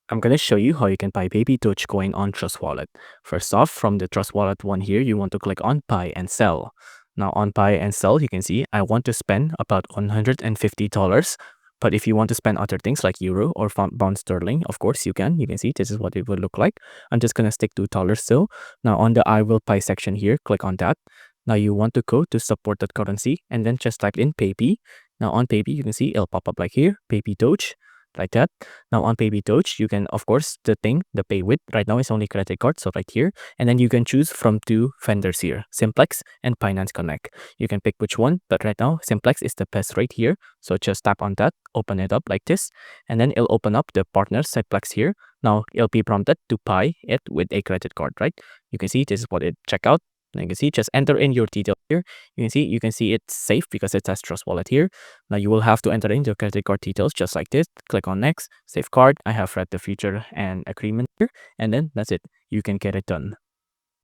I'm going to show you how you can buy baby Dogecoin on Trust Wallet. First off, from the Trust Wallet one here, you want to click on buy and sell. Now on buy and sell, you can see I want to spend about $150. But if you want to spend other things like euro or pound sterling, of course you can. You can see this is what it would look like. I'm just going to stick to dollars still. Now on the I will buy section here, click on that. Now you want to go to support that currency and then just type in Baby. Now on Baby, you can see it'll pop up like here, Baby Doge, like that. Now on Baby Doge, you can, of course, the pay with right now is only credit card, so right here. And then you can choose from two vendors here, Simplex and Binance Connect. You can pick which one, but right now, Simplex is the best right here. So just tap on that, open it up like this, and then it'll open up the partner Simplex here. Now it'll be prompted to buy it with a credit card, right? You can see this is what it check out. And you can see, just enter in your details here. You can see it's safe because it has Trust Wallet here. Now you will have to enter in your credit card details just like this. Click on next, safeguard. I have read the feature and agreement here, and then that's it. You can get it done.